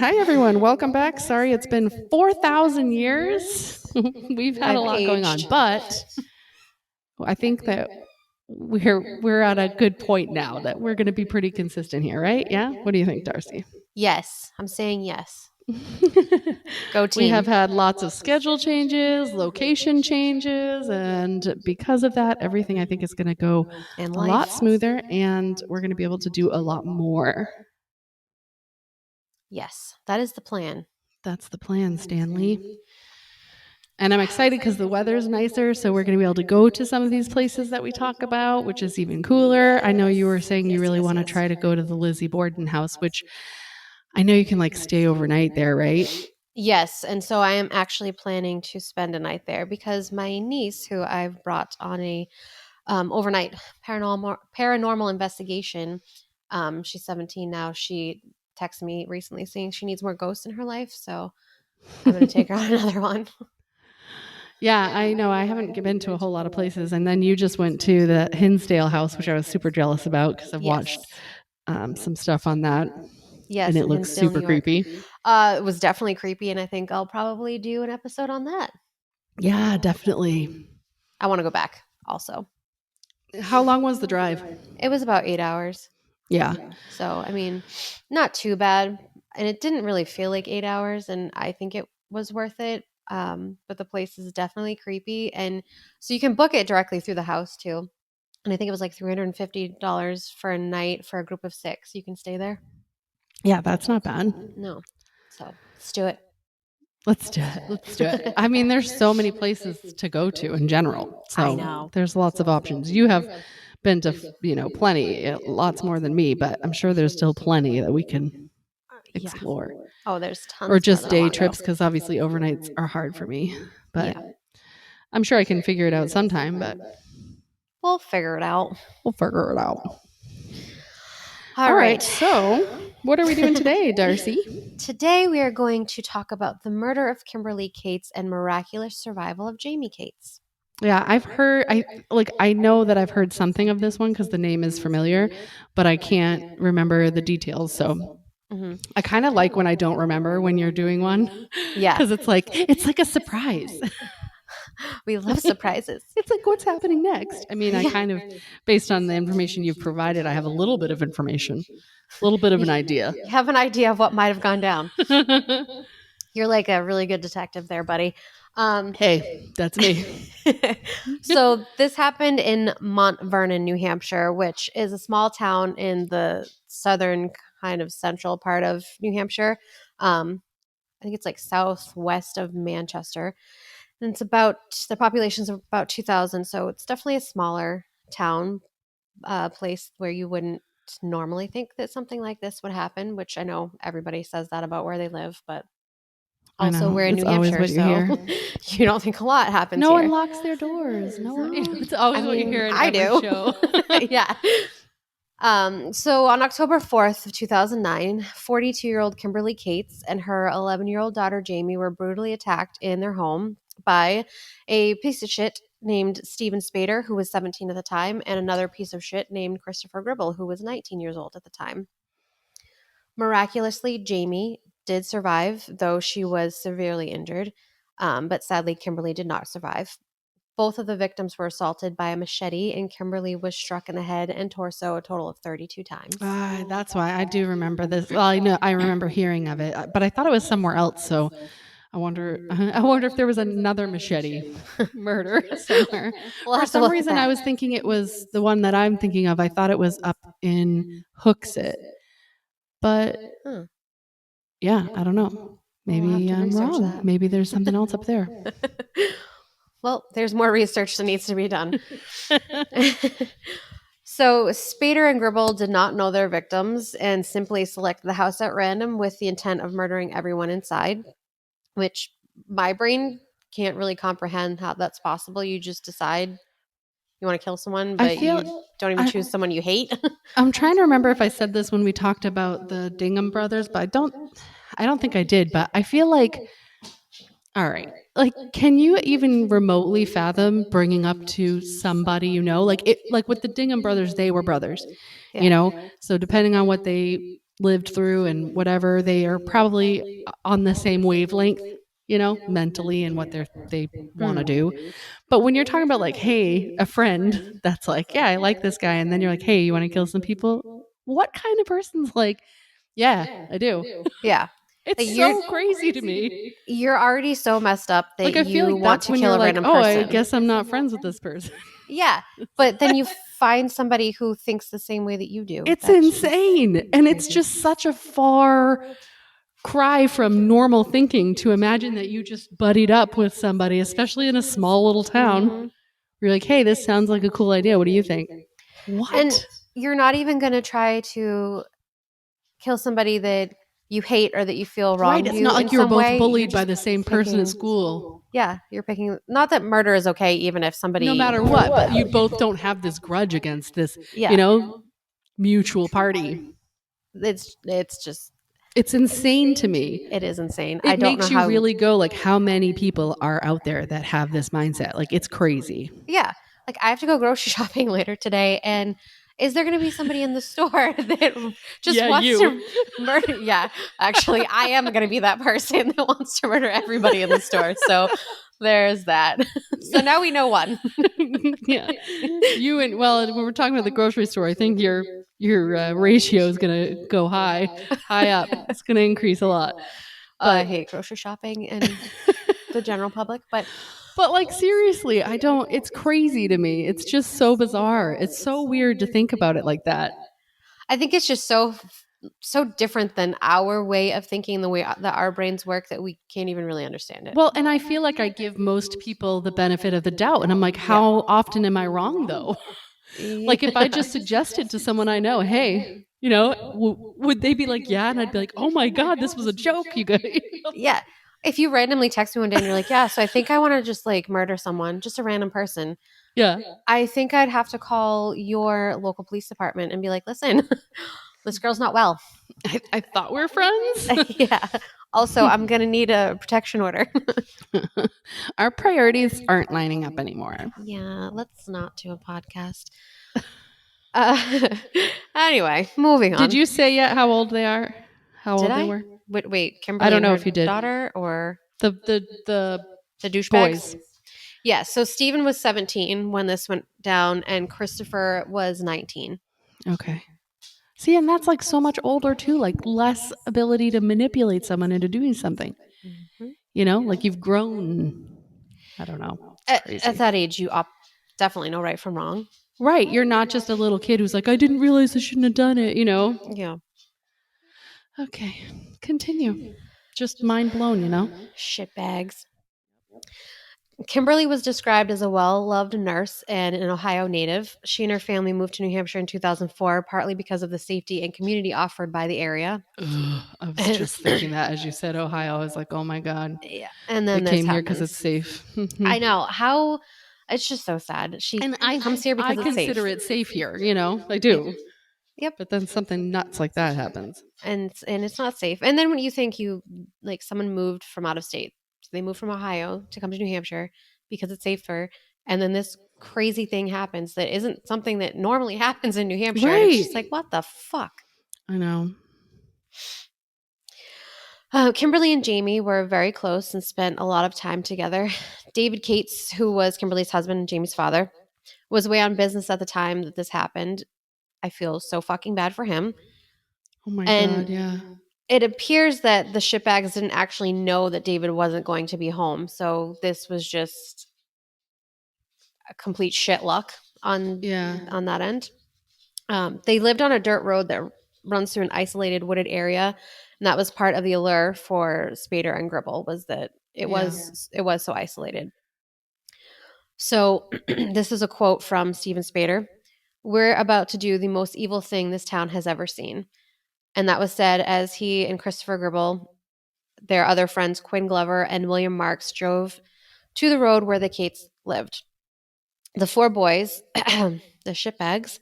Hi, everyone. Welcome back. Sorry, it's been 4,000 years. We've had a lot going on, but I think that we're at a good point now that we're going to be pretty consistent here, right? Yeah. What do you think, Darcy? Yes, I'm saying yes. Go team. We have had lots of schedule changes, location changes, and because of that, everything I think is going to go a lot smoother, and we're going to be able to do a lot more. Yes, that is the plan. That's the plan, Stanley. And I'm excited because the weather's nicer, so we're going to be able to go to some of these places that we talk about, which is even cooler. I know you were saying you really want to try to go to the Lizzie Borden house, which I know you can stay overnight there, right? Yes, and so I am actually planning to spend a night there because my niece, who I've brought on a overnight paranormal investigation, she's 17 now. She texted me recently saying she needs more ghosts in her life, so I'm going to take her on another one. Yeah, I know. I haven't been to a whole lot of places. And then you just went to the Hinsdale house, which I was super jealous about because I've watched some stuff on that. Yes, and it looks Hinsdale, super creepy. It was definitely creepy, and I think I'll probably do an episode on that. Yeah, definitely. I want to go back also. How long was the drive? It was about 8 hours. Yeah. So, I mean, not too bad. And it didn't really feel like 8 hours, and I think it was worth it. But the place is definitely creepy. And so you can book it directly through the house too. And I think it was like $350 for a night for a group of 6. You can stay there. Yeah, that's not bad. No. So let's do it. Let's do it. Let's do it. I mean, there's so many places to go to in general. So I know. There's lots of options. You have been to, plenty, lots more than me, but I'm sure there's still plenty that we can explore. Yeah. Oh, there's tons. Or just day trips, because obviously overnights are hard for me. But I'm sure I can figure it out sometime, but we'll figure it out. All right. So what are we doing today, Darcy? Today we are going to talk about the murder of Kimberly Cates and miraculous survival of Jaimie Cates. Yeah, I've heard, I know that I've heard something of this one because the name is familiar, but I can't remember the details. So I kind of like when I don't remember when you're doing one. Yeah. Because it's like a surprise. We love surprises. It's like, what's happening next? I mean, I kind of, based on the information you've provided, I have a little bit of information, a little bit of an idea. You have an idea of what might have gone down. You're like a really good detective there, buddy. Hey, that's me. So this happened in Mount Vernon, New Hampshire, which is a small town in the southern kind of central part of New Hampshire. I think it's like southwest of Manchester. And it's the population's about 2,000. So it's definitely a smaller town, place where you wouldn't normally think that something like this would happen, which I know everybody saes that about where they live, but also we're in New Hampshire, so you don't think a lot happens No here. one locks their doors. No one. It's always what you hear in every show. Yeah. So on October 4th of 2009, 42-year-old Kimberly Cates and her 11-year-old daughter Jaimie were brutally attacked in their home by a piece of shit named Stephen Spader, who was 17 at the time, and another piece of shit named Christopher Gribble, who was 19 years old at the time. Miraculously, Jaimie did survive, though she was severely injured, but sadly, Kimberly did not survive. Both of the victims were assaulted by a machete, and Kimberly was struck in the head and torso a total of 32 times. That's why I do remember this. Well, I remember hearing of it, but I thought it was somewhere else. So I wonder if there was another machete murder somewhere. For some reason, I was thinking it was the one that I'm thinking of. I thought it was up in Hooksett, but yeah, I don't know. Maybe I'm wrong. That. Maybe there's something else up there. Well, there's more research that needs to be done. So Spader and Gribble did not know their victims and simply selected the house at random with the intent of murdering everyone inside, which my brain can't really comprehend how that's possible. You just decide you want to kill someone, but you don't even choose someone you hate. I'm trying to remember if I said this when we talked about the Dingham brothers, but I don't think I did, but I feel like, all right, can you even remotely fathom bringing up to somebody, like with the Dingham brothers, they were brothers, so depending on what they lived through and whatever, they are probably on the same wavelength, mentally and what they want to do. But when you're talking about like, hey, a friend that's like, yeah, I like this guy, and then you're like, hey, you want to kill some people? What kind of person's like, yeah, I do? Yeah. It's Like, you're so crazy to me. you're already so messed up that Like, I feel you like want that's to when kill you're a like, random oh, I person. guess I'm not friends with this person. Yeah. But then you find somebody who thinks the same way that you do. It's That's insane. And it's just such a far cry from normal thinking to imagine that you just buddied up with somebody, especially in a small little town. Mhm. You're like, hey, this sounds like a cool idea. What do you think? And What? you're not even going to try to kill somebody that you hate or that you feel Right. wronged It's you not in like you were some both way. You're bullied by just the same person at picking. school. Yeah, you're picking. Not that murder is okay, even if somebody. No matter what, but you both don't have this grudge against this, Yeah, mutual party. it's just It's insane to me. it is insane. I It don't know makes you how. really go like, how many people are out there that have this mindset? Like, it's crazy. Yeah, like I have to go grocery shopping later today, and is there going to be somebody in the store that just Yeah, wants you. to murder? Yeah, actually, I am going to be that person that wants to murder everybody in the store. So there's that. So now we know one. Yeah. When we're talking about the grocery store, I think your ratio is going to go high up. It's going to increase a lot. I hate grocery shopping and the general public, but like, seriously, I don't. It's crazy to me. It's just so bizarre. It's so weird to think about it like that. I think it's just so different than our way of thinking, the way that our brains work, that we can't even really understand it. Well, and I feel like I give most people the benefit of the doubt, and I'm like, how often am I wrong though? Like, if I just suggested to someone I know, hey, would they be like, yeah? And I'd be like, oh my God, this was a joke, you guys. Yeah. If you randomly text me one day and you're like, yeah, so I think I want to just like murder someone, just a random person, Yeah. I think I'd have to call your local police department and be like, listen, this girl's not well. I thought we were friends. Yeah. Also, I'm going to need a protection order. Our priorities aren't lining up anymore. Yeah, let's not do a podcast. Anyway, moving on. Did you say yet how old they are? How Did old I? they were? Wait, Kimberly I don't and know her if you did. daughter or The the douchebags? boys. Yeah, so Stephen was 17 when this went down, and Christopher was 19. Okay. See, and that's like so much older too, like less ability to manipulate someone into doing something. Like you've grown. I don't know. It's At that age, you definitely know right from wrong. Right. You're not just a little kid who's like, I didn't realize I shouldn't have done it, Yeah. Okay. Continue. Just mind blown, Shitbags. Kimberly was described as a well-loved nurse and an Ohio native. She and her family moved to New Hampshire in 2004, partly because of the safety and community offered by the area. Ugh, I was just thinking that as you said Ohio. I was like, oh my God. Yeah. And then they this came here because happens. it's safe. I know. How it's just so sad. She comes here because I it's safe. consider it safe here, I do. Yep. But then something nuts like that happens. And it's not safe. And then when you think someone moved from out of state. So they moved from Ohio to come to New Hampshire because it's safer. And then this crazy thing happens that isn't something that normally happens in New Hampshire. Right. And it's just like, what the fuck? I know. Kimberly and Jaimie were very close and spent a lot of time together. David Cates, who was Kimberly's husband and Jaimie's father, was away on business at the time that this happened. I feel so fucking bad for him. Oh my God, yeah. It appears that the shitbags didn't actually know that David wasn't going to be home. So this was just a complete shit luck on that end. They lived on a dirt road that runs through an isolated wooded area. And that was part of the allure for Spader and Gribble, was that it was so isolated. So this is a quote from Stephen Spader. "We're about to do the most evil thing this town has ever seen." And that was said as he and Christopher Gribble, their other friends Quinn Glover and William Marks, drove to the road where the Cates lived. The four boys, the shitbags,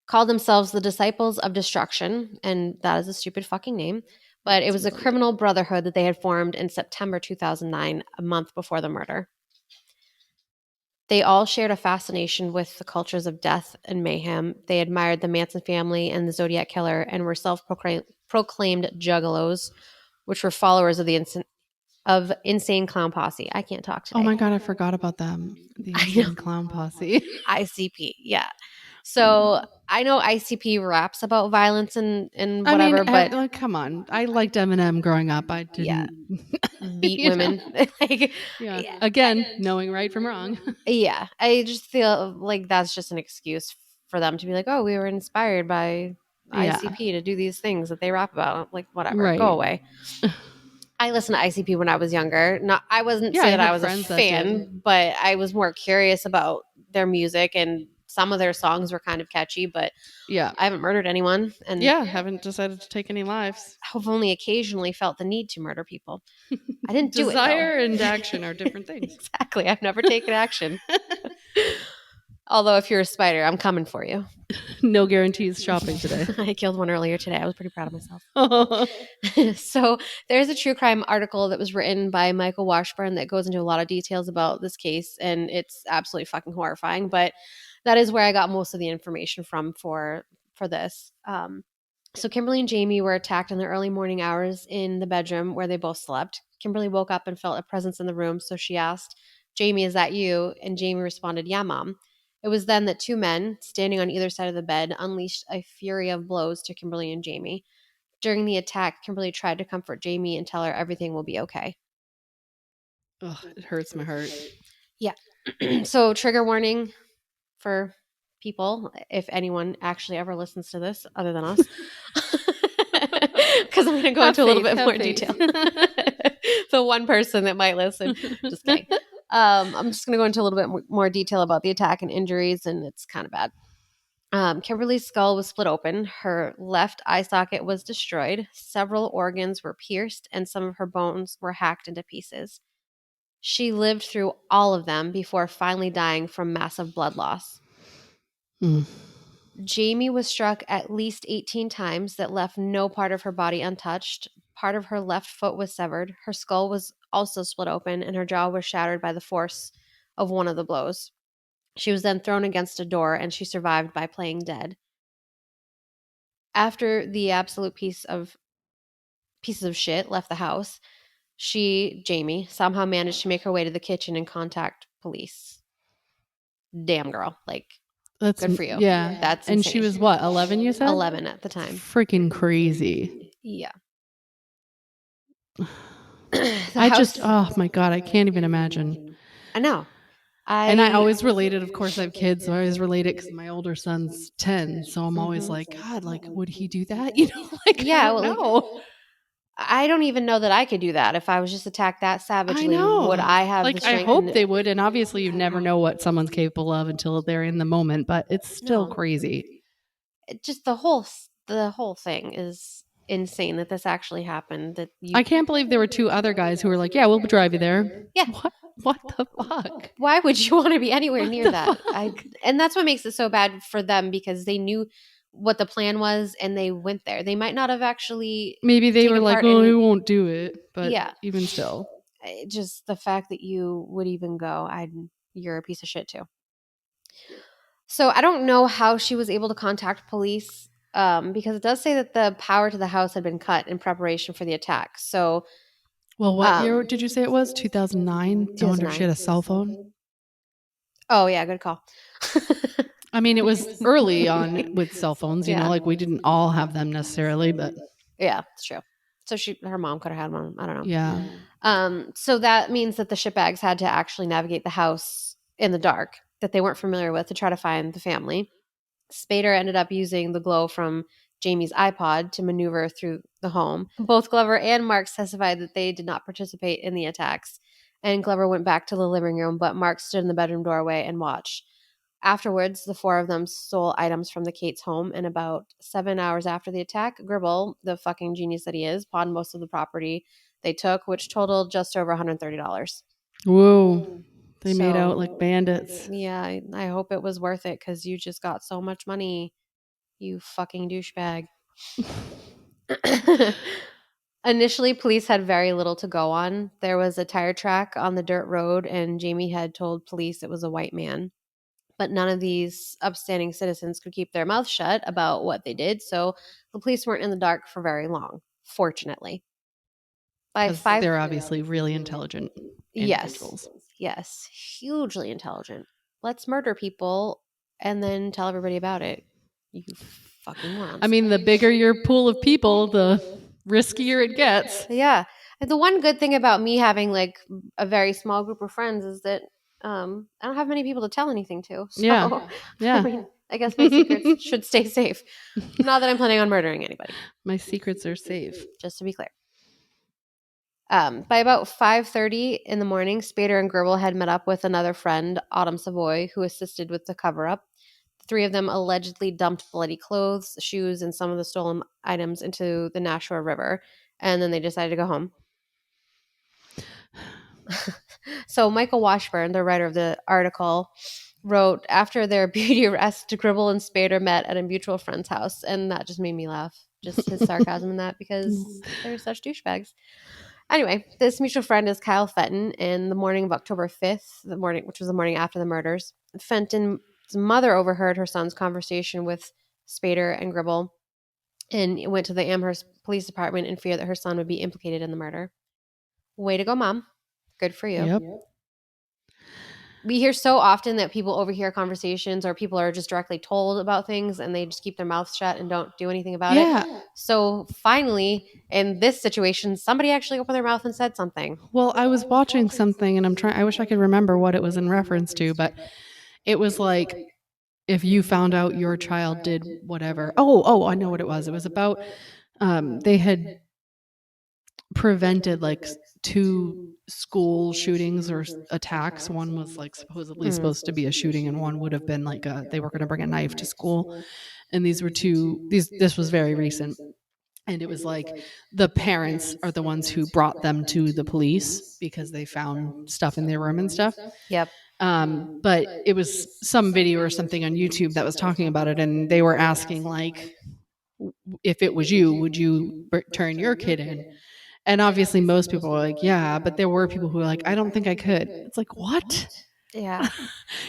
called themselves the Disciples of Destruction, and that is a stupid fucking name. But it was a criminal brotherhood that they had formed in September 2009, a month before the murder. They all shared a fascination with the cultures of death and mayhem. They admired the Manson family and the Zodiac Killer and were self-proclaimed proclaimed juggalos, which were followers of the Insane Clown Posse. I can't talk Oh today. my god, I forgot about them. The I know. Insane Clown Posse. ICP, yeah. So I know ICP raps about violence and I mean, whatever, but like, come on. I liked Eminem growing up. I yeah, didn't, beat you know. women. Like, Yeah. yeah. Again, knowing right from wrong. Yeah, I just feel like that's just an excuse for them to be like, oh, we were inspired by Yeah. ICP to do these things that they rap about. Like, whatever, go Right. away. I listened to ICP when I was younger. Not, I wasn't Yeah, say I that I had was a friends that did. fan, but I was more curious about their music, and some of their songs were kind of catchy. But Yeah. I haven't murdered anyone, and Yeah, haven't decided to take any lives. I've only occasionally felt the need to murder people. I didn't do it though. Desire and action are different things. Exactly. I've never taken action. Although, if you're a spider, I'm coming for you. No guarantees shopping today. I killed one earlier today. I was pretty proud of myself. So there's a true crime article that was written by Michael Washburn that goes into a lot of details about this case, and it's absolutely fucking horrifying. But that is where I got most of the information from for this. So Kimberly and Jaimie were attacked in the early morning hours in the bedroom where they both slept. Kimberly woke up and felt a presence in the room, so she asked, "Jaimie, is that you?" And Jaimie responded, "Yeah, Mom." It was then that two men, standing on either side of the bed, unleashed a fury of blows to Kimberly and Jaimie. During the attack, Kimberly tried to comfort Jaimie and tell her everything will be okay. Ugh, it hurts my heart. Yeah. So, trigger warning for people, if anyone actually ever listens to this other than us, because I'm going to go into a little bit more detail. The one person that might listen. Just kidding. I'm just going to go into a little bit more detail about the attack and injuries, and it's kind of bad. Kimberly's skull was split open. Her left eye socket was destroyed. Several organs were pierced, and some of her bones were hacked into pieces. She lived through all of them before finally dying from massive blood loss. Mm. Jaimie was struck at least 18 times that left no part of her body untouched. Part of her left foot was severed. Her skull was also split open, and her jaw was shattered by the force of one of the blows. She was then thrown against a door, and she survived by playing dead. After the absolute pieces of shit left the house, Jaimie, somehow managed to make her way to the kitchen and contact police. Damn, girl. Like, That's good for you. yeah. That's And insane. she was what, 11 you said? 11 at the time. Freaking crazy. Yeah. Oh my god, I can't even imagine. I know. And I always related, of course I have kids, so I always relate it because my older son's 10, so I'm always like, God, like, would he do that? You know, like, Yeah, I don't know. I don't even know that I could do that. If I was just attacked that savagely, I know. would I have the Like, I strength? hope they would, and obviously you never know what someone's capable of until they're in the moment, but it's still crazy. Just the whole thing is insane that this actually happened. That I can't believe there were two other guys who were like, yeah, we'll drive you there. Yeah. What the fuck? Why would you want to be anywhere near that? And that's what makes it so bad for them, because they knew what the plan was and they went there. They might not have actually. Maybe they were like, oh, we won't do it. But yeah, even still. Just the fact that you would even go, you're a piece of shit too. So I don't know how she was able to contact police, because it does say that the power to the house had been cut in preparation for the attack. So, well, what year did you say it was? 2009? I wonder if she had a cell phone. Oh, yeah, good call. I mean, it was early on with cell phones, you know, like we didn't all have them necessarily, but. Yeah, it's true. So her mom could have had one. I don't know. Yeah. So that means that the shitbags had to actually navigate the house in the dark that they weren't familiar with to try to find the family. Spader ended up using the glow from Jaimie's iPod to maneuver through the home. Both Glover and Marks testified that they did not participate in the attacks, and Glover went back to the living room, but Marks stood in the bedroom doorway and watched. Afterwards, the four of them stole items from the Cates home, and about 7 hours after the attack, Gribble, the fucking genius that he is, pawned most of the property they took, which totaled just over $130. Whoa. They made out like bandits. Yeah, I hope it was worth it, because you just got so much money, you fucking douchebag. Initially, police had very little to go on. There was a tire track on the dirt road, and Jaimie had told police it was a white man. But none of these upstanding citizens could keep their mouth shut about what they did, so the police weren't in the dark for very long, fortunately. By Because five, they're obviously really intelligent yes, individuals. yes, hugely intelligent. Let's murder people and then tell everybody about it. You fucking morons. I mean, the bigger your pool of people, the riskier it gets. Yeah. And the one good thing about me having like a very small group of friends is that I don't have many people to tell anything to. So Yeah. I Yeah. mean, I guess my secrets should stay safe. Not that I'm planning on murdering anybody, My secrets are safe. just to be clear. By about 5:30 in the morning, Spader and Gerbil had met up with another friend, Autumn Savoy, who assisted with the cover-up. The three of them allegedly dumped bloody clothes, shoes, and some of the stolen items into the Nashua River, and then they decided to go home. So Michael Washburn, the writer of the article, wrote, after their beauty arrest, Gribble and Spader met at a mutual friend's house. And that just made me laugh. Just his sarcasm in that, because they're such douchebags. Anyway, this mutual friend is Kyle Fenton. In the morning of October 5th, which was the morning after the murders, Fenton's mother overheard her son's conversation with Spader and Gribble and went to the Amherst Police Department in fear that her son would be implicated in the murder. Way to go, Mom. Good for you. Yep. We hear so often that people overhear conversations, or people are just directly told about things and they just keep their mouths shut and don't do anything about it. So finally, in this situation, somebody actually opened their mouth and said something. Well, I was watching something and I wish I could remember what it was in reference to, but it was like, if you found out your child did whatever. I know what it was. It was about they had prevented like two school shootings or attacks. One was like supposedly supposed to be a shooting, and one would have been like they were going to bring a knife to school. And these were this was very recent. And it was like the parents are the ones who brought them to the police because they found stuff in their room and stuff. Yep. But it was some video or something on YouTube that was talking about it, and they were asking like, if it was you, would you turn your kid in? And obviously, most people were like, yeah, but there were people who were like, I don't think I could. It's like, what? Yeah.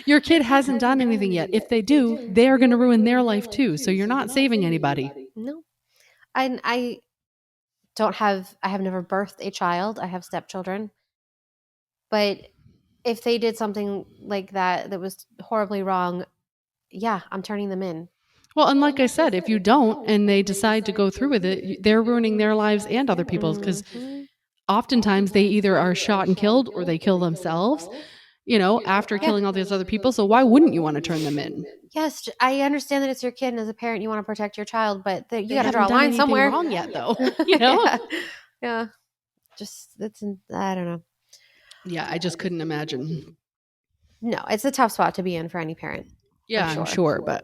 Your kid hasn't done anything yet. If they do, they're going to ruin their life too. So you're not saving anybody. No. I have never birthed a child. I have stepchildren. But if they did something like that was horribly wrong, yeah, I'm turning them in. Well, and like I said, if you don't and they decide to go through with it, they're ruining their lives and other people's, because oftentimes they either are shot and killed or they kill themselves, after killing all these other people. So why wouldn't you want to turn them in? Yes, I understand that it's your kid, and as a parent, you want to protect your child, but you got to haven't draw a done line anything somewhere. wrong yet, though. Yeah. Just I don't know. Yeah, I just couldn't imagine. No, it's a tough spot to be in for any parent. Yeah, I'm sure, but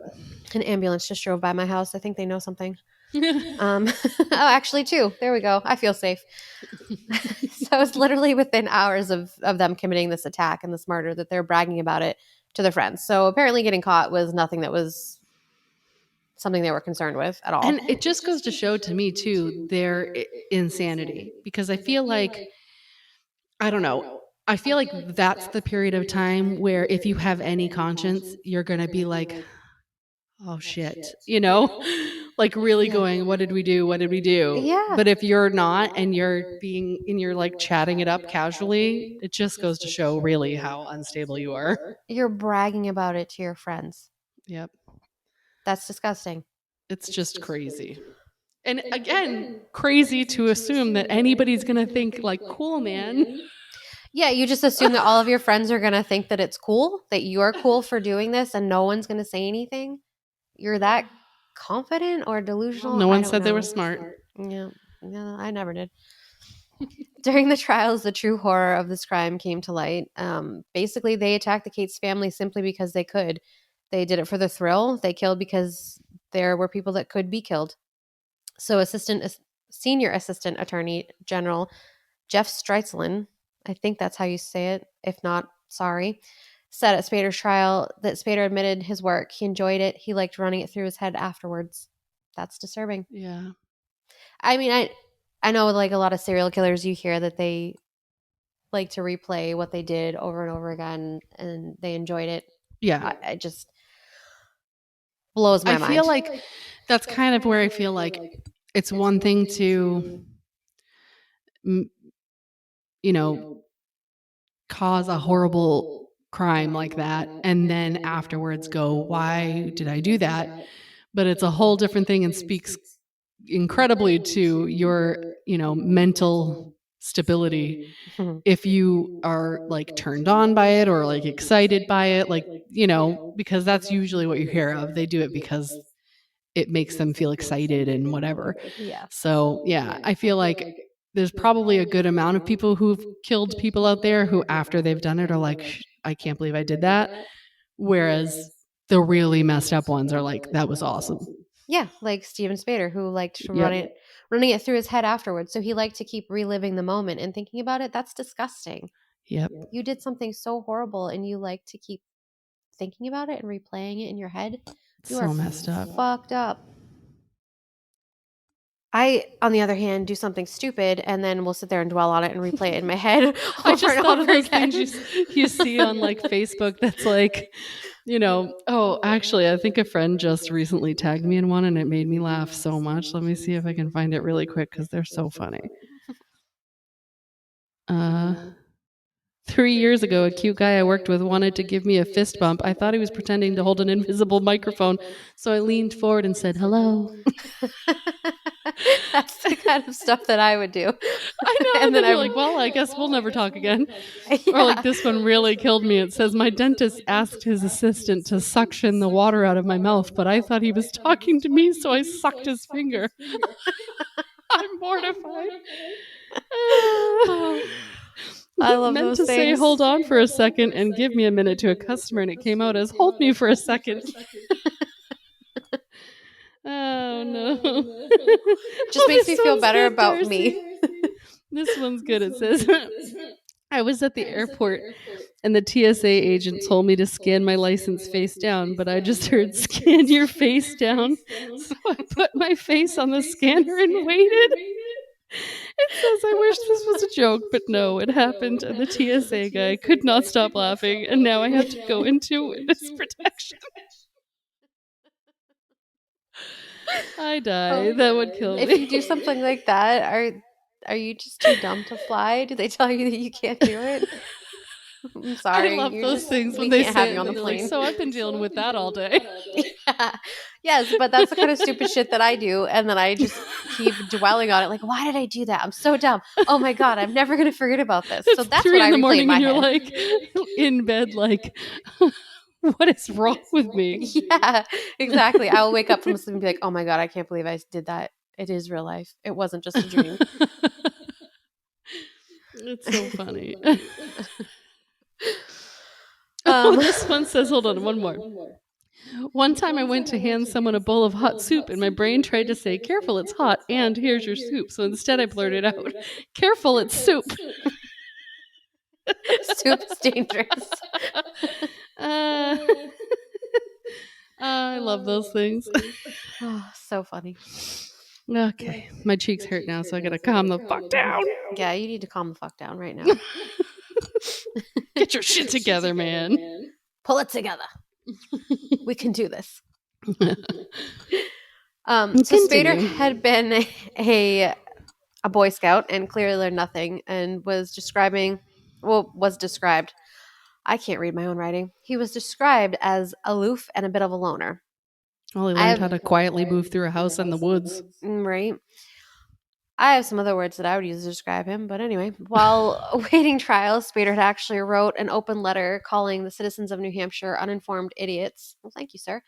an ambulance just drove by my house. I think they know something. Actually, too. There we go. I feel safe. So it's literally within hours of them committing this attack and this murder that they're bragging about it to their friends. So apparently getting caught was nothing that was something they were concerned with at all. And it just goes to show to me, too, their insanity. Because I feel like, I don't know, I feel like that's the period of time where if you have any conscience, you're going to be like, oh shit, like really going, what did we do? What did we do? Yeah. But if you're not and you're like chatting it up casually, it just goes to show really how unstable you are. You're bragging about it to your friends. Yep. That's disgusting. It's just crazy. And again, crazy to assume that anybody's going to think like, cool, man. Yeah, you just assume that all of your friends are going to think that it's cool, that you're cool for doing this and no one's going to say anything. You're that confident or delusional? No one said they were smart. Yeah, no, I never did. During the trials, the true horror of this crime came to light. Basically, they attacked the Cates family simply because they could. They did it for the thrill. They killed because there were people that could be killed. So Senior Assistant Attorney General Jeff Streitzlin, I think that's how you say it, if not, sorry, said at Spader's trial that Spader admitted his work. He enjoyed it. He liked running it through his head afterwards. That's disturbing. Yeah. I mean, I know like a lot of serial killers, you hear that they like to replay what they did over and over again and they enjoyed it. Yeah. I just blows my I mind. feel like that's kind of where I feel like it's one thing to, m- you know, cause a horrible crime like that and then afterwards go, why did I do that? But it's a whole different thing and speaks incredibly to your, mental stability if you are like turned on by it or like excited by it, like, because that's usually what you hear of. They do it because it makes them feel excited and whatever. Yeah. So, yeah, I feel like there's probably a good amount of people who've killed people out there who, after they've done it, are like, I can't believe I did that. Whereas the really messed up ones are like, that was awesome. Yeah, like Steven Spader, who liked to Yep. running it through his head afterwards. So he liked to keep reliving the moment and thinking about it. That's disgusting. Yep. You did something so horrible and you like to keep thinking about it and replaying it in your head. You are So messed up. fucked up. I, on the other hand, do something stupid and then will sit there and dwell on it and replay it in my head I over just and thought over of those again. things you see on like Facebook that's like, oh, actually, I think a friend just recently tagged me in one and it made me laugh so much. Let me see if I can find it really quick because they're so funny. 3 years ago, a cute guy I worked with wanted to give me a fist bump. I thought he was pretending to hold an invisible microphone, so I leaned forward and said, hello. That's the kind of stuff that I would do. I know. And then you're like, well, I guess we'll never talk again. Yeah. Or like this one really killed me. It says, my dentist asked his assistant to suction the water out of my mouth, but I thought he was talking to me, so I sucked his finger. I'm mortified. I love meant those to say things. hold on for a second and give me a minute to a customer, and it came out as hold me for a second. Oh no. Just makes me this feel one's better good, about Darcy. me. This one's good. It says, I was at the airport and the TSA agent told me to scan my license face down, but I just heard scan your face down. So I put my face on the scanner and waited. It says, I wish this was a joke, but no, it happened, and the TSA guy could not stop laughing, and now I have to go into witness protection. I die. That would kill me. If you do something like that, are you just too dumb to fly? Do they tell you that you can't do it? I'm sorry. I love those things when We they can't have say it you on and the then they're like, plane. so I've been dealing with that all day. Yeah. Yes, but that's the kind of stupid shit that I do, and then I just keep dwelling on it. Like, why did I do that? I'm so dumb. Oh my god, I'm never gonna forget about this. So It's that's 3 what I in the replay in morning my and you're head. like in bed like, what is wrong with me? Yeah, exactly. I will wake up from sleep and be like, oh my god, I can't believe I did that. It is real life. It wasn't just a dream. It's so funny. This one says, hold on, one more. One time I went to hand someone a bowl of hot soup and my brain tried to say, careful, it's hot, and here's your soup. So instead I blurted out, careful, it's soup. Soup is dangerous. I love those things. Oh, so funny. Okay, my cheeks hurt now, so I gotta calm the fuck down. Yeah, you need to calm the fuck down right now. Get your shit together, man. Pull it together. We can do this. So Spader had been a Boy Scout and clearly learned nothing and was described. I can't read my own writing. He was described as aloof and a bit of a loner. Well, he learned how to quietly move through a house in the woods. Right. I have some other words that I would use to describe him, but anyway, while awaiting trial, Spader had actually wrote an open letter calling the citizens of New Hampshire uninformed idiots. Well, thank you, sir.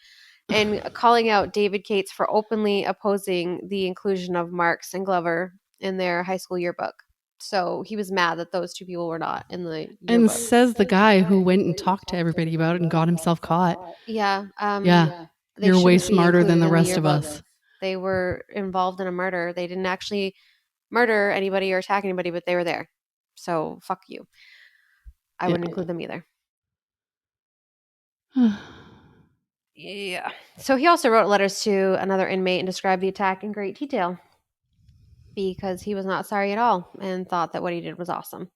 And calling out David Cates for openly opposing the inclusion of Marks and Glover in their high school yearbook. So he was mad that those two people were not in the yearbook. And says the guy who went and talked to everybody about it and got himself caught. Yeah. Yeah. You're way smarter than the rest of us. They were involved in a murder. They didn't actually murder anybody or attack anybody, but they were there. So fuck you. I wouldn't include them either. Yeah. So he also wrote letters to another inmate and described the attack in great detail because he was not sorry at all and thought that what he did was awesome.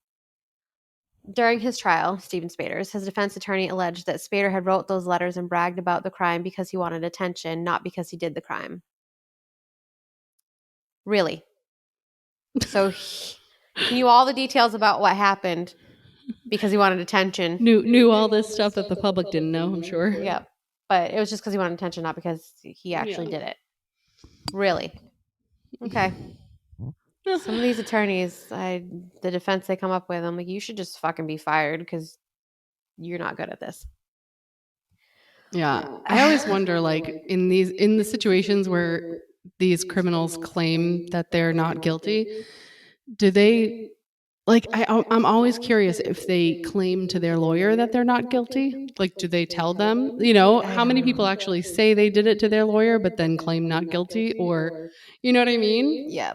During his trial, Stephen Spader's, his defense attorney alleged that Spader had wrote those letters and bragged about the crime because he wanted attention, not because he did the crime. Really? So he knew all the details about what happened because he wanted attention. Knew all this stuff that the public didn't know, I'm sure. Yeah. But it was just because he wanted attention, not because he actually did it. Really? Okay. Some of these attorneys, the defense they come up with, I'm like, you should just fucking be fired because you're not good at this. Yeah. I always wonder, like, in the situations where these criminals claim that they're not guilty, do they, like, I'm always curious if they claim to their lawyer that they're not guilty. Like, do they tell them? You know, how many people actually say they did it to their lawyer but then claim not guilty? Or, you know what I mean? Yeah.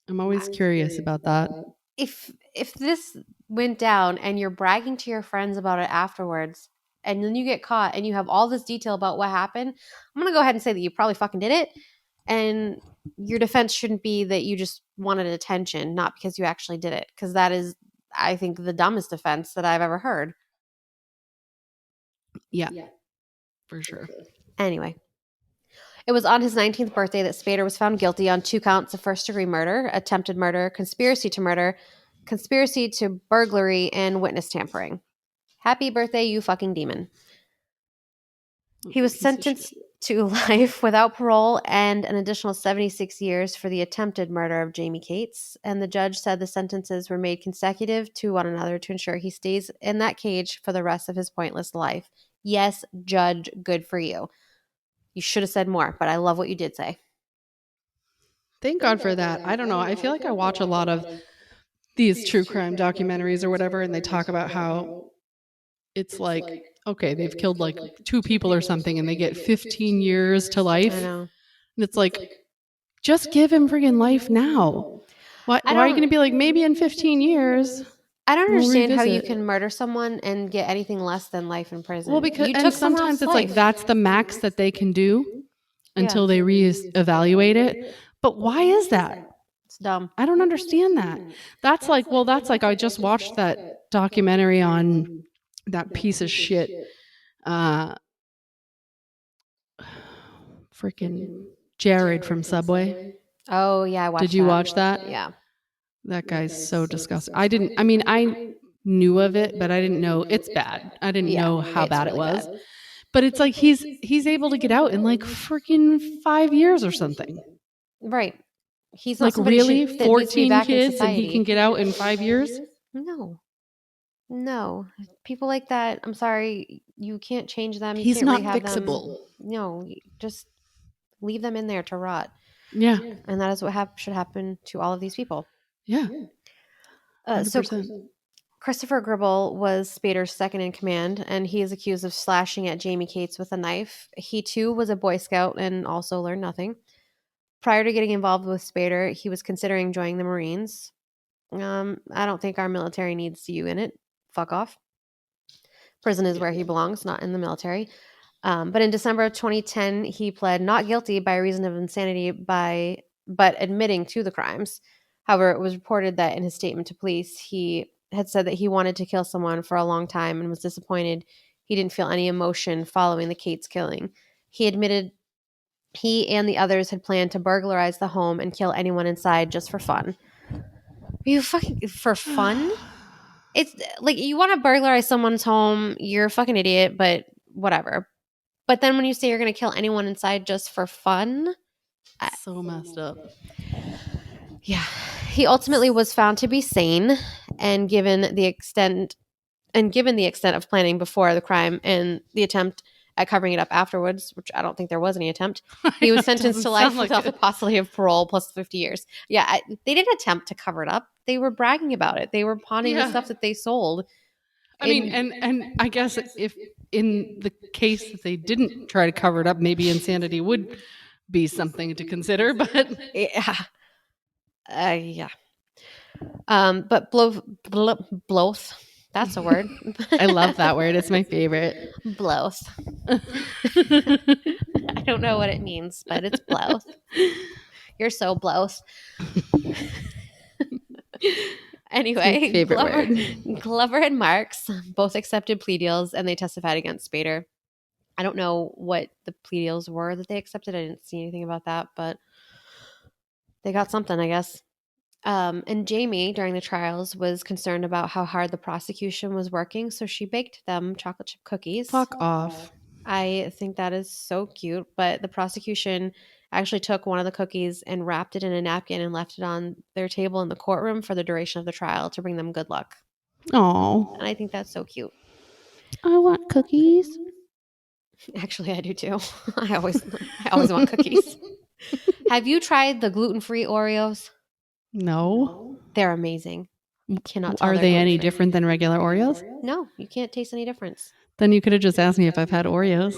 I'm always curious about that. If this went down and you're bragging to your friends about it afterwards, and then you get caught and you have all this detail about what happened, I'm going to go ahead and say that you probably fucking did it. And your defense shouldn't be that you just wanted attention, not because you actually did it. Because that is, I think, the dumbest defense that I've ever heard. Yeah, for sure. Anyway, it was on his 19th birthday that Spader was found guilty on 2 counts of first-degree murder, attempted murder, conspiracy to burglary, and witness tampering. Happy birthday, you fucking demon. He was sentenced to life without parole and an additional 76 years for the attempted murder of Jaimie Cates, and the judge said the sentences were made consecutive to one another to ensure he stays in that cage for the rest of his pointless life. Yes, judge, good for you. You should have said more, but I love what you did say. Thank God for that. I don't know. I feel like I watch a lot of these true crime documentaries or whatever, and they talk about how it's like, okay, they've killed like 2 people or something and they get 15 years to life. I know. And it's like, just give him friggin' life now. Why are you going to be like, maybe in 15 years? I don't understand how you can murder someone and get anything less than life in prison. Well, because and sometimes it's like that's the max that they can do until they reevaluate it. But why is that? It's dumb. I don't understand that. That's like I just watched that documentary on that piece of shit freaking Jared from Subway. Oh yeah, I watched. Did you watch that? Yeah. That guy's so disgusting. I knew of it, but I didn't know it's bad. I didn't know how bad it was. But it's like he's able to get out in like freaking 5 years or something. Right. He's not like really 14 kids and he can get out in 5 years? No. People like that, I'm sorry, you can't change them. He's not fixable. No, just leave them in there to rot. Yeah. And that is what should happen to all of these people. Yeah. So Christopher Gribble was Spader's second in command, and he is accused of slashing at Jaimie Cates with a knife. He too was a Boy Scout and also learned nothing. Prior to getting involved with Spader, he was considering joining the Marines. I don't think our military needs you in it. Fuck off. Prison is where he belongs, not in the military. But in December of 2010, he pled not guilty by reason of insanity but admitting to the crimes. However, it was reported that in his statement to police, he had said that he wanted to kill someone for a long time and was disappointed he didn't feel any emotion following the Cates killing. He admitted he and the others had planned to burglarize the home and kill anyone inside just for fun. Are you fucking for fun? It's like you want to burglarize someone's home, you're a fucking idiot, but whatever. But then when you say you're going to kill anyone inside just for fun, so messed up. Yeah. He ultimately was found to be sane and given the extent of planning before the crime and the attempt at covering it up afterwards, which I don't think there was any attempt, he was sentenced to life without the possibility of parole plus 50 years. Yeah, they didn't attempt to cover it up. They were bragging about it. They were pawning the stuff that they sold. I mean, and I guess if in the case that they didn't try to cover it up, maybe insanity would be something to consider. But yeah. But bloth. That's a word. I love that word. It's my favorite. Bloth. I don't know what it means, but it's bloth. You're so bloth. Anyway, favorite word. Glover and Marks both accepted plea deals and they testified against Spader. I don't know what the plea deals were that they accepted. I didn't see anything about that, but they got something, I guess. And Jaimie, during the trials, was concerned about how hard the prosecution was working, so she baked them chocolate chip cookies. Fuck off. I think that is so cute, but the prosecution actually took one of the cookies and wrapped it in a napkin and left it on their table in the courtroom for the duration of the trial to bring them good luck. Oh, And I think that's so cute. I want cookies. Actually, I do too. I always want cookies. Have you tried the gluten-free Oreos? No. They're amazing. You cannot tell Are they're they any gluten-free. different than regular Oreos? No, you can't taste any difference. Then you could have just asked me if I've had Oreos.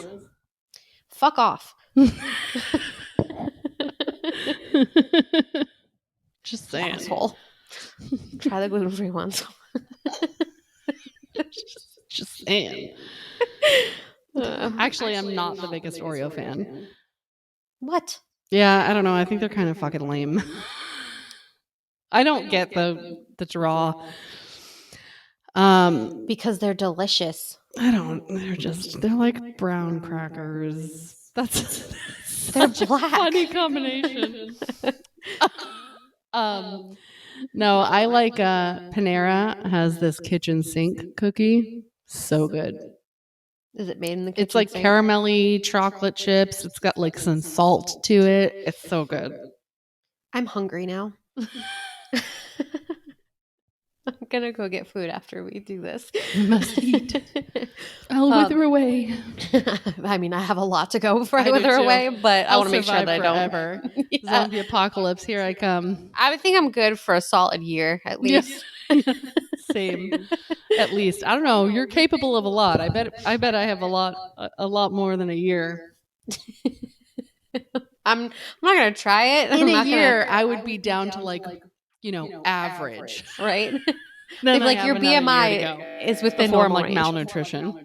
Fuck off. Just saying. Asshole. Try the gluten-free ones. Just saying. Actually, I'm not the biggest Oreo fan. What? Yeah, I don't know. I think they're kind of fucking lame. I don't get the draw. Because they're delicious. I don't. They're like brown crackers. That's They're such black. a funny combination. No, I like Panera has this kitchen sink cookie. So good. Is it made in the kitchen It's like sink? caramelly chocolate chips. It's got like some salt to it. It's so good. I'm hungry now. I'm gonna go get food after we do this. We must eat. I'll wither away. I mean, I have a lot to go before I I do wither too. away, but I want to make sure survive that I don't. forever. Yeah. Zombie apocalypse, here I come. I think I'm good for a solid year at Yeah. least. Same. At least. I don't know. You're capable of a lot. I bet I have a lot more than a year. I'm not gonna try it. In I'm a not year, gonna, I would be down to like, average. right? Then Like I your have another year to BMI go is within before I'm normal like range. malnutrition.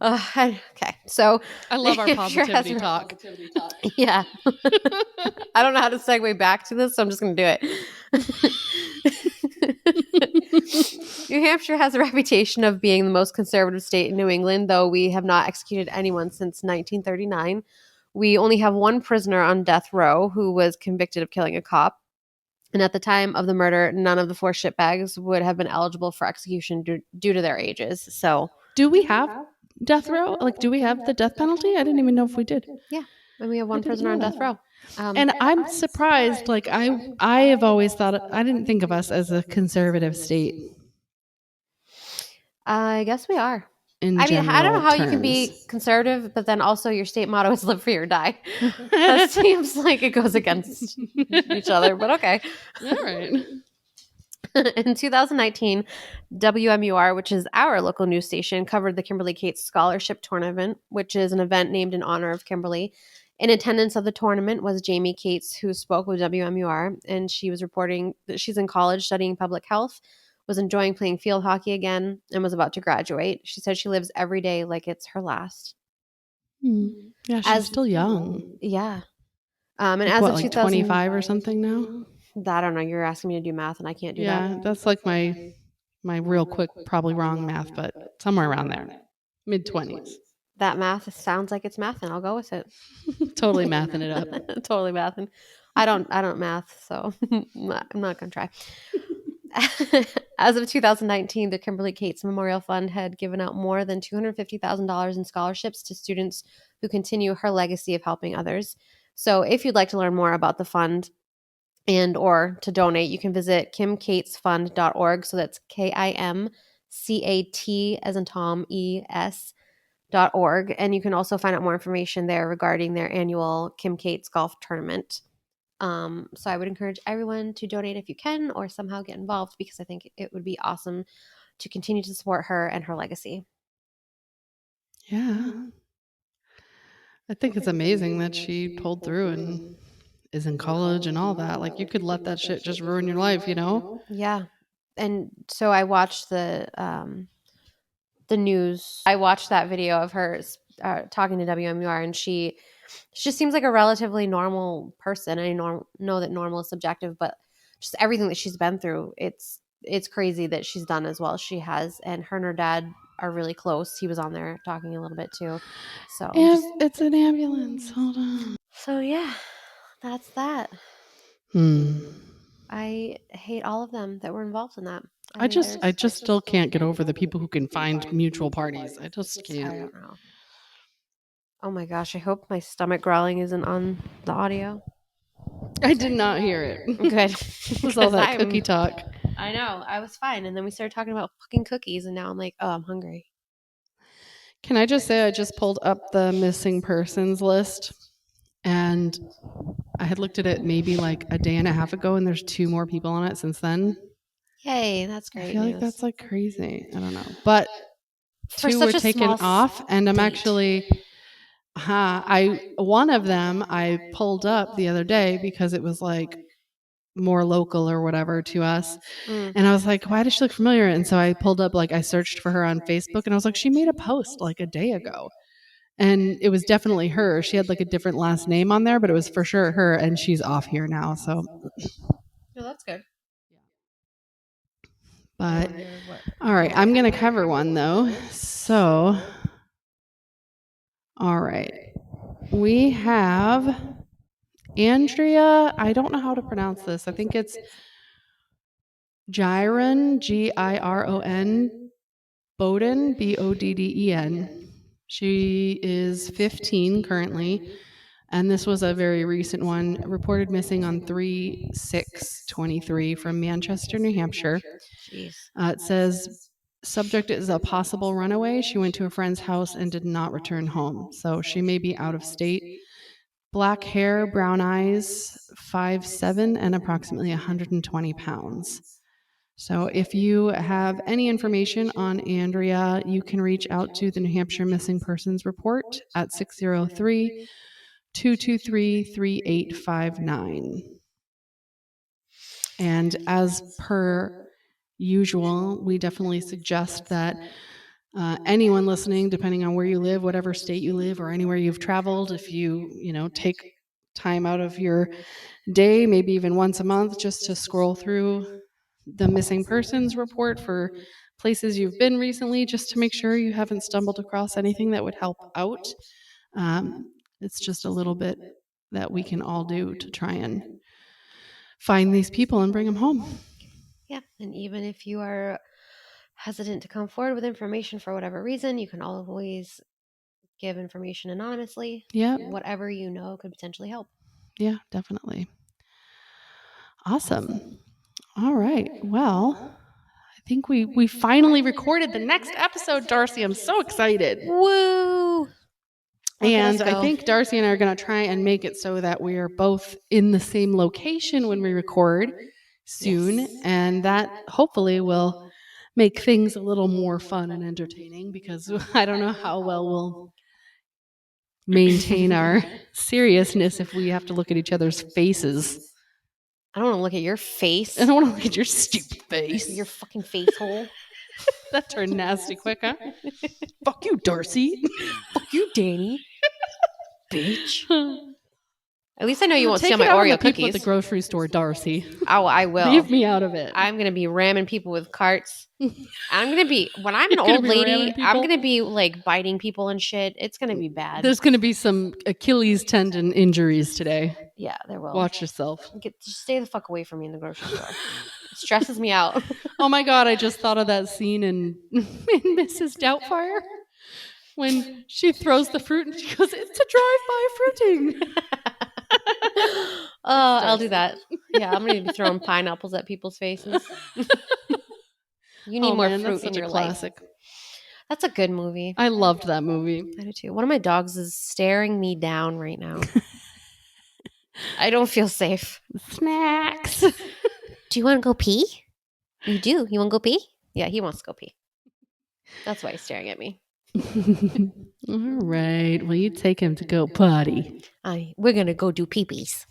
Okay, so I love our New Hampshire has positivity talk. Yeah. I don't know how to segue back to this, so I'm just going to do it. New Hampshire has a reputation of being the most conservative state in New England, though we have not executed anyone since 1939. We only have one prisoner on death row who was convicted of killing a cop. And at the time of the murder, none of the 4 shitbags would have been eligible for execution due to their ages. So, do we have death row? Like, do we have the death penalty? I didn't even know if we did. Yeah. And we have one prisoner on death row. And I'm surprised. Like, I have always thought, I didn't think of us as a conservative state. I guess we are. I don't know how you can be conservative, but then also your state motto is live free or die. That seems like it goes against each other, but okay. All right. In 2019, WMUR, which is our local news station, covered the Kimberly Cates Scholarship Tournament, which is an event named in honor of Kimberly. In attendance of the tournament was Jaimie Cates, who spoke with WMUR, and she was reporting that she's in college studying public health, was enjoying playing field hockey again, and was about to graduate. She said she lives every day like it's her last. Yeah, she's still young. Yeah. And like as what, of like 25 or something now? I don't know. You're asking me to do math, and I can't do that. Yeah, that's like my real quick, probably wrong math, but somewhere around there. Mid-20s. That math sounds like it's math, and I'll go with it. Totally mathing it up. Totally mathing. I don't math, so I'm not going to try. As of 2019, the Kimberly Cates Memorial Fund had given out more than $250,000 in scholarships to students who continue her legacy of helping others. So if you'd like to learn more about the fund and or to donate, you can visit kimcatesfund.org. So that's KIMCAT as in Tom ES.org. And you can also find out more information there regarding their annual Kim Cates golf tournament. So I would encourage everyone to donate if you can or somehow get involved, because I think it would be awesome to continue to support her and her legacy. Yeah. I think it's amazing that she pulled through and is in college and all that. Like, you could let that shit just ruin your life, Yeah. And so I watched the news. I watched that video of her talking to WMUR, and she just seems like a relatively normal person. I know that normal is subjective, but just everything that she's been through. It's crazy that she's done as well as she has, and her dad are really close. He was on there talking a little bit too. So It's an ambulance. Hold on. So yeah, that's that. Hmm. I hate all of them that were involved in that. I just still can't get over the people who can find mutual parties. I just I can't. don't know. Oh my gosh, I hope my stomach growling isn't on the audio. I did not hear it. Good. With all that cookie talk. I know. I was fine. And then we started talking about fucking cookies, and now I'm like, oh, I'm hungry. Can I just say I just pulled up the missing persons list, and I had looked at it maybe like a day and a half ago, and there's 2 more people on it since then. Yay, that's great. I feel like that's like crazy. I don't know. But For 2 such were a taken small off, and I'm state. actually one of them I pulled up the other day because it was like more local or whatever to us. And I was like, why does she look familiar? And so I pulled up, like, I searched for her on Facebook, and I was like, she made a post like a day ago. And it was definitely her. She had like a different last name on there, but it was for sure her, and she's off here now. So, Oh, that's good. but all right, I'm going to cover one though. So, all right, we have Andrea. I don't know how to pronounce this. I think it's Giron, Giron, Bowden, Bodden. She is 15 currently, and this was a very recent one, reported missing on 3/6/23 from Manchester, New Hampshire. Jeez. It says subject is a possible runaway. She went to a friend's house and did not return home, so she may be out of state. Black hair, brown eyes, 5'7", and approximately 120 pounds. So if you have any information on Andrea, you can reach out to the New Hampshire Missing Persons Report at 603-223-3859. And as per usual, we definitely suggest that anyone listening, depending on where you live, whatever state you live, or anywhere you've traveled, if you take time out of your day, maybe even once a month, just to scroll through the missing persons report for places you've been recently, just to make sure you haven't stumbled across anything that would help out. It's just a little bit that we can all do to try and find these people and bring them home. Yeah, and even if you are hesitant to come forward with information for whatever reason, you can always give information anonymously. Yeah. Whatever you know could potentially help. Yeah, definitely. Awesome. All right. Well, I think we finally recorded the next episode, Darcy. I'm so excited. Woo! And I think Darcy and I are going to try and make it so that we are both in the same location when we record soon. Yes. And that hopefully will make things a little more fun and entertaining, because I don't know how well we'll maintain our seriousness if we have to look at each other's faces. I don't want to look at your face. I don't want to look at your stupid face. Your fucking face hole. That turned nasty quick, huh? Fuck you, Darcy. Fuck you, Danny. Bitch. At least I know you won't Take steal my it out on Oreo the people cookies. at the grocery store, Darcy. Oh, I will. Leave me out of it. I'm going to be ramming people with carts. I'm going to be, when I'm an You're gonna old be lady, ramming people? I'm going to be like biting people and shit. It's going to be bad. There's going to be some Achilles tendon injuries today. Yeah, there will. Watch yourself. Just stay the fuck away from me in the grocery store. It stresses me out. Oh my God, I just thought of that scene in Mrs. Doubtfire when she throws the fruit and she goes, "It's a drive-by fruiting." Oh, I'll do that. Yeah, I'm going to be throwing pineapples at people's faces. You need more fruit in your life. That's a good movie. I loved that movie. I do too. One of my dogs is staring me down right now. I don't feel safe. Snacks. Do you want to go pee? You do. You want to go pee? Yeah, he wants to go pee. That's why he's staring at me. All right. Well, you take him to go potty. We're going to go do pee-pees.